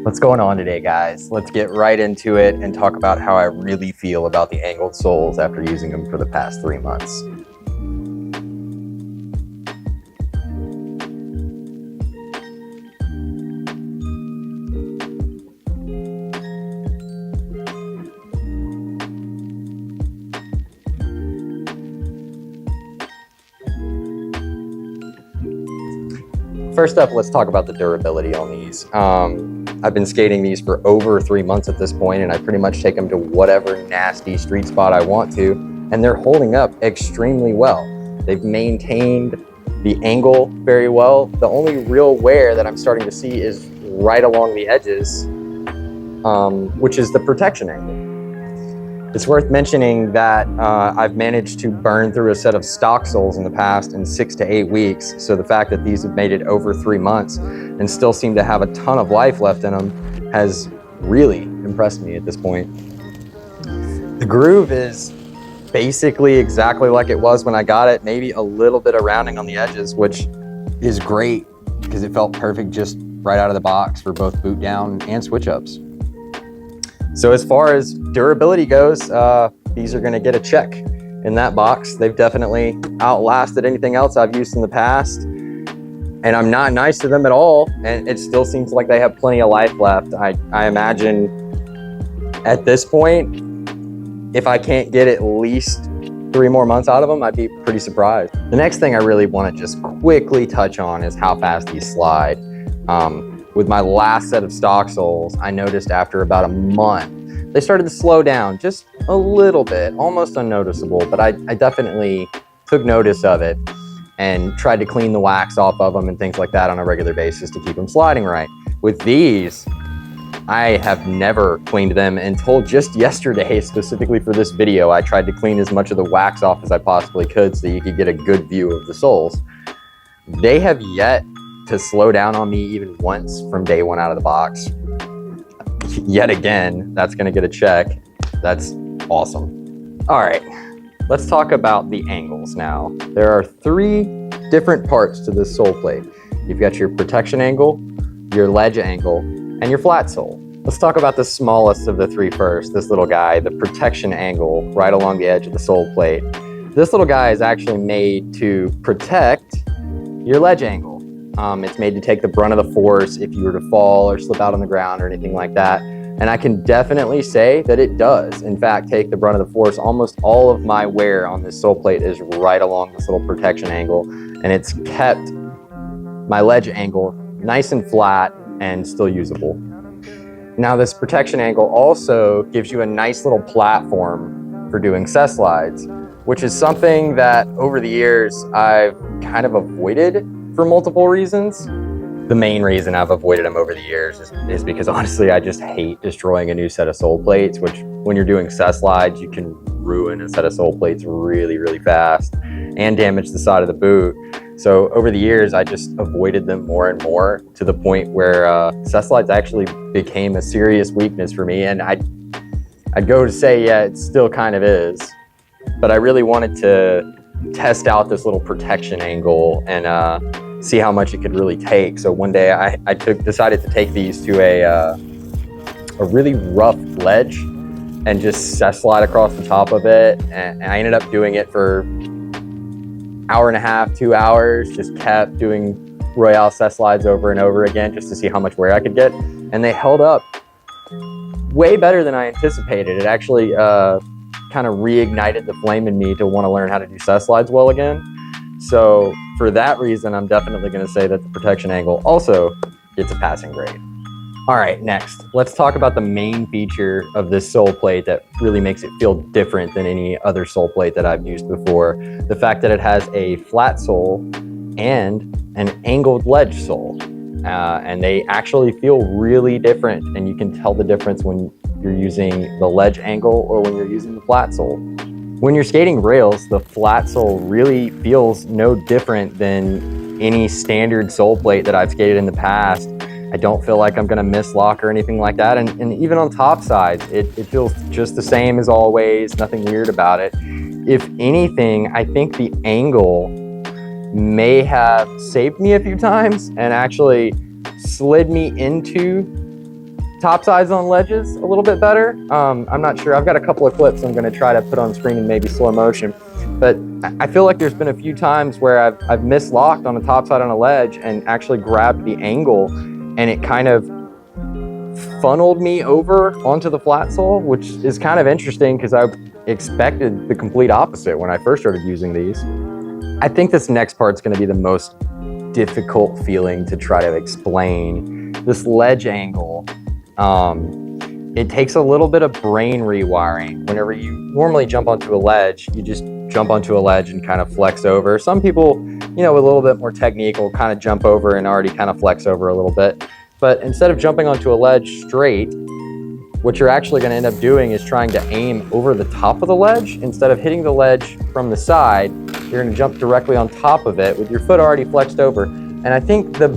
What's going on today, guys? Let's get right into it and talk about how I really feel about the angled soles after using them for the past 3 months. First up, let's talk about the durability on these. I've been skating these for over 3 months at this point, and I pretty much take them to whatever nasty street spot I want to, and they're holding up extremely well. They've maintained the angle very well. The only real wear that I'm starting to see is right along the edges, which is the protection angle. It's worth mentioning that I've managed to burn through a set of stock soles in the past in 6 to 8 weeks. So the fact that these have made it over 3 months and still seem to have a ton of life left in them has really impressed me at this point. The groove is basically exactly like it was when I got it, maybe a little bit of rounding on the edges, which is great because it felt perfect just right out of the box for both boot down and switch ups. So as far as durability goes, these are gonna get a check in that box. They've definitely outlasted anything else I've used in the past. And I'm not nice to them at all. And it still seems like they have plenty of life left. I imagine at this point, if I can't get at least 3 more months out of them, I'd be pretty surprised. The next thing I really wanna just quickly touch on is how fast these slide. With my last set of stock soles, I noticed after about a month, they started to slow down just a little bit, almost unnoticeable, but I definitely took notice of it and tried to clean the wax off of them and things like that on a regular basis to keep them sliding right. With these, I have never cleaned them until just yesterday, specifically for this video. I tried to clean as much of the wax off as I possibly could so you could get a good view of the soles. They have yet to slow down on me even once from day one out of the box. Yet again, that's gonna get a check. That's awesome. All right, let's talk about the angles now. There are 3 different parts to this sole plate. You've got your protection angle, your ledge angle, and your flat sole. Let's talk about the smallest of the 3 first, this little guy, the protection angle right along the edge of the sole plate. This little guy is actually made to protect your ledge angle. It's made to take the brunt of the force if you were to fall or slip out on the ground or anything like that. And I can definitely say that it does, in fact, take the brunt of the force. Almost all of my wear on this sole plate is right along this little protection angle, and it's kept my ledge angle nice and flat and still usable. Now, this protection angle also gives you a nice little platform for doing cess slides, which is something that over the years I've kind of avoided for multiple reasons. The main reason I've avoided them over the years is because honestly, I just hate destroying a new set of sole plates, which when you're doing cess slides, you can ruin a set of sole plates really, really fast and damage the side of the boot. So over the years, I just avoided them more and more to the point where cess slides actually became a serious weakness for me. And I'd go to say, yeah, it still kind of is, but I really wanted to test out this little protection angle and see how much it could really take. So one day I decided to take these to a really rough ledge and just cess slide across the top of it. And I ended up doing it for 1.5 hours, 2 hours, just kept doing Royale cess slides over and over again just to see how much wear I could get. And they held up way better than I anticipated. It actually kind of reignited the flame in me to want to learn how to do cess slides well again. So for that reason, I'm definitely going to say that the protection angle also gets a passing grade. All right, next, let's talk about the main feature of this sole plate that really makes it feel different than any other sole plate that I've used before. The fact that it has a flat sole and an angled ledge sole. And they actually feel really different, and you can tell the difference when you're using the ledge angle or when you're using the flat sole. When you're skating rails, the flat sole really feels no different than any standard sole plate that I've skated in the past. I don't feel like I'm gonna miss lock or anything like that. And even on top sides, it feels just the same as always, nothing weird about it. If anything, I think the angle may have saved me a few times and actually slid me into top sides on ledges a little bit better. I'm not sure. I've got a couple of clips I'm going to try to put on screen in maybe slow motion, but I feel like there's been a few times where I've mislocked on the top side on a ledge and actually grabbed the angle, and it kind of funneled me over onto the flat sole, which is kind of interesting because I expected the complete opposite when I first started using these. I think this next part's going to be the most difficult feeling to try to explain. This ledge angle, it takes a little bit of brain rewiring. Whenever you normally jump onto a ledge, you just jump onto a ledge and kind of flex over. Some people, you know, with a little bit more technique will kind of jump over and already kind of flex over a little bit. But instead of jumping onto a ledge straight, what you're actually going to end up doing is trying to aim over the top of the ledge. Instead of hitting the ledge from the side, you're going to jump directly on top of it with your foot already flexed over. And I think to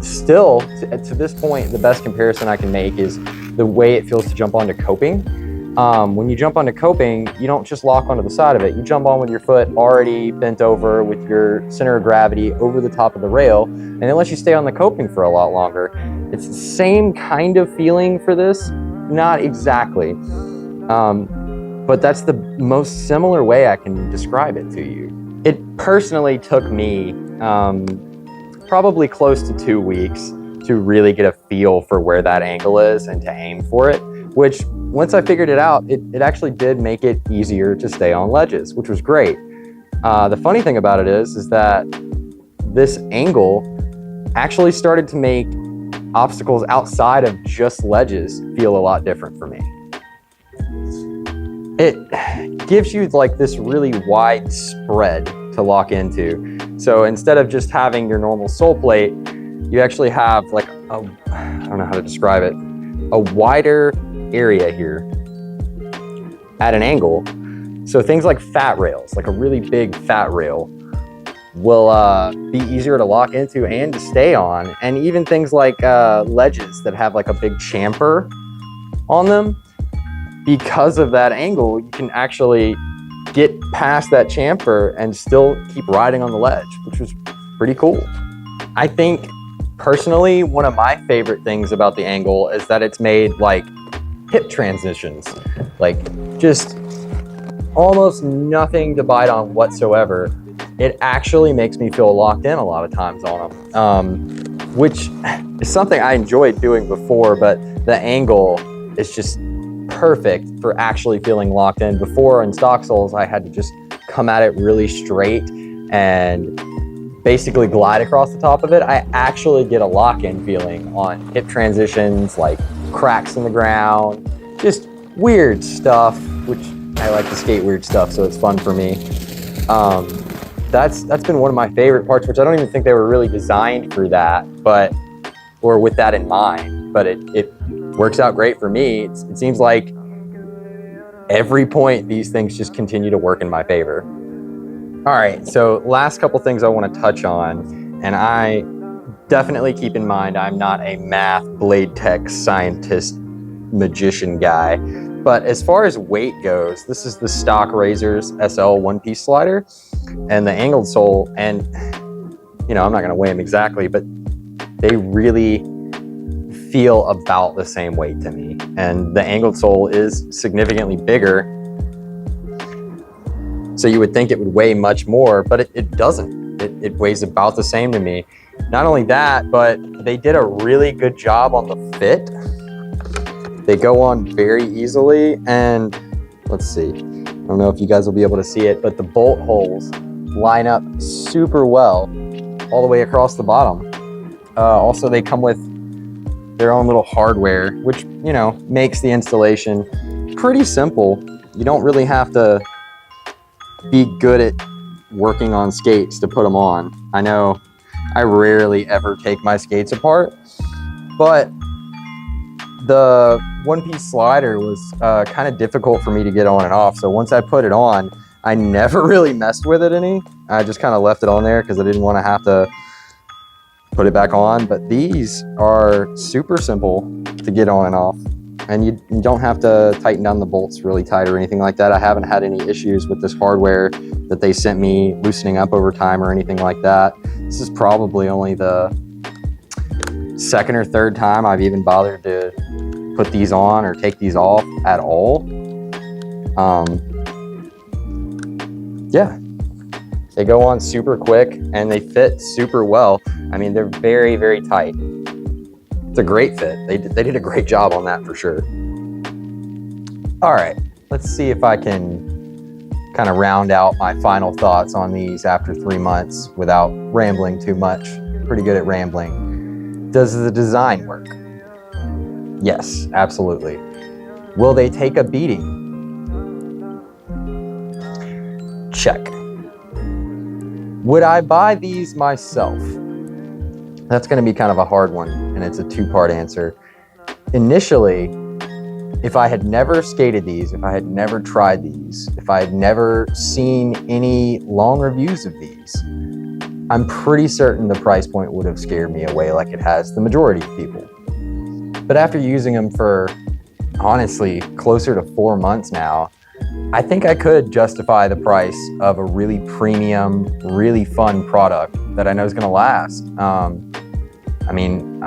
this point, the best comparison I can make is the way it feels to jump onto coping. When you jump onto coping, you don't just lock onto the side of it. You jump on with your foot already bent over with your center of gravity over the top of the rail, and it lets you stay on the coping for a lot longer. It's the same kind of feeling for this, not exactly, but that's the most similar way I can describe it to you. It personally took me probably close to 2 weeks to really get a feel for where that angle is and to aim for it, which once I figured it out, it actually did make it easier to stay on ledges, which was great. The funny thing about it is that this angle actually started to make obstacles outside of just ledges feel a lot different for me. It gives you like this really wide spread to lock into. So instead of just having your normal sole plate, you actually have like I don't know how to describe it, a wider area here at an angle. So things like fat rails, like a really big fat rail, will be easier to lock into and to stay on. And even things like ledges that have like a big chamfer on them, because of that angle, you can actually get past that chamfer and still keep riding on the ledge, which was pretty cool. I think personally, one of my favorite things about the angle is that it's made like hip transitions, like just almost nothing to bite on whatsoever. It actually makes me feel locked in a lot of times on them, which is something I enjoyed doing before, but the angle is just perfect for actually feeling locked in. Before in stock soles, I had to just come at it really straight and basically glide across the top of it. I actually get a lock-in feeling on hip transitions, like cracks in the ground, just weird stuff, which I like to skate weird stuff, so it's fun for me. That's been one of my favorite parts, which I don't even think they were really designed for that, or with that in mind, but it works out great for me. It seems like every point these things just continue to work in my favor. All right, so last couple things I want to touch on, and I definitely keep in mind I'm not a math, blade tech, scientist, magician guy, but as far as weight goes, this is the stock Razors SL one-piece slider and the angled sole, and you know, I'm not going to weigh them exactly, but they really feel about the same weight to me, and the angled sole is significantly bigger. So you would think it would weigh much more, but it doesn't. It weighs about the same to me. Not only that, but they did a really good job on the fit. They go on very easily, and let's see. I don't know if you guys will be able to see it, but the bolt holes line up super well all the way across the bottom. Also, they come with their own little hardware, which, you know, makes the installation pretty simple. You don't really have to be good at working on skates to put them on. I know I rarely ever take my skates apart, but the one-piece slider was kind of difficult for me to get on and off. So once I put it on, I never really messed with it any. I just kind of left it on there because I didn't want to have to put it back on. But these are super simple to get on and off. And you don't have to tighten down the bolts really tight or anything like that. I haven't had any issues with this hardware that they sent me loosening up over time or anything like that. This is probably only the second or third time I've even bothered to put these on or take these off at all. Yeah, they go on super quick and they fit super well. I mean, they're very, very tight. It's a great fit. They did a great job on that for sure. All right, let's see if I can kind of round out my final thoughts on these after 3 months without rambling too much. Pretty good at rambling. Does the design work? Yes, absolutely. Will they take a beating? Check. Would I buy these myself? That's going to be kind of a hard one, and it's a two-part answer. Initially, if I had never skated these, if I had never tried these, if I had never seen any long reviews of these, I'm pretty certain the price point would have scared me away like it has the majority of people. But after using them for, honestly, closer to 4 months now, I think I could justify the price of a really premium, really fun product that I know is going to last. I mean,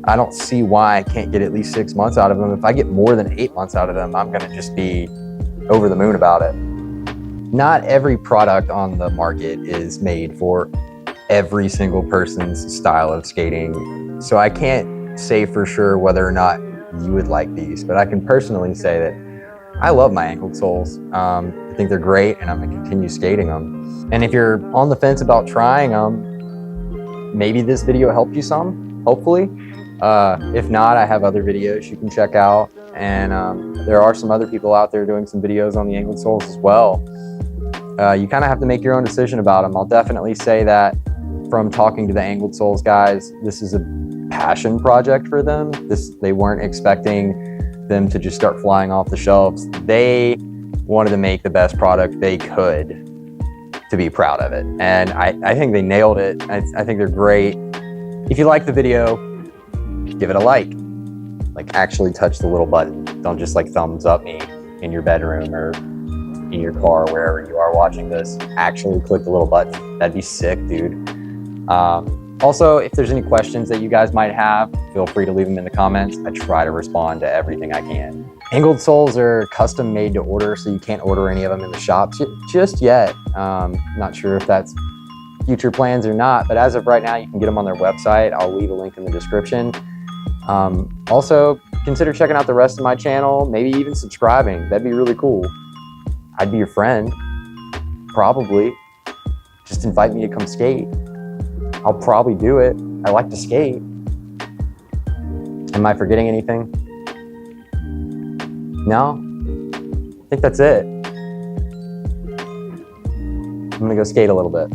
I don't see why I can't get at least 6 months out of them. If I get more than 8 months out of them, I'm going to just be over the moon about it. Not every product on the market is made for every single person's style of skating. So I can't say for sure whether or not you would like these, but I can personally say that I love my angled soles. I think they're great and I'm gonna continue skating them. And if you're on the fence about trying them, maybe this video helped you some, hopefully. If not, I have other videos you can check out. And there are some other people out there doing some videos on the angled soles as well. You kind of have to make your own decision about them. I'll definitely say that from talking to the angled soles guys, this is a passion project for them. They weren't expecting them to just start flying off the shelves. They wanted to make the best product they could to be proud of it. And I think they nailed it. I think they're great. If you like the video, give it a like. Like actually touch the little button. Don't just like thumbs up me in your bedroom or in your car, wherever you are watching this. Actually click the little button. That'd be sick, dude. Also, if there's any questions that you guys might have, feel free to leave them in the comments. I try to respond to everything I can. Angled soles are custom made to order, so you can't order any of them in the shops just yet. Not sure if that's future plans or not, but as of right now, you can get them on their website. I'll leave a link in the description. Also, consider checking out the rest of my channel, maybe even subscribing. That'd be really cool. I'd be your friend, probably. Just invite me to come skate. I'll probably do it. I like to skate. Am I forgetting anything? No? I think that's it. I'm gonna go skate a little bit.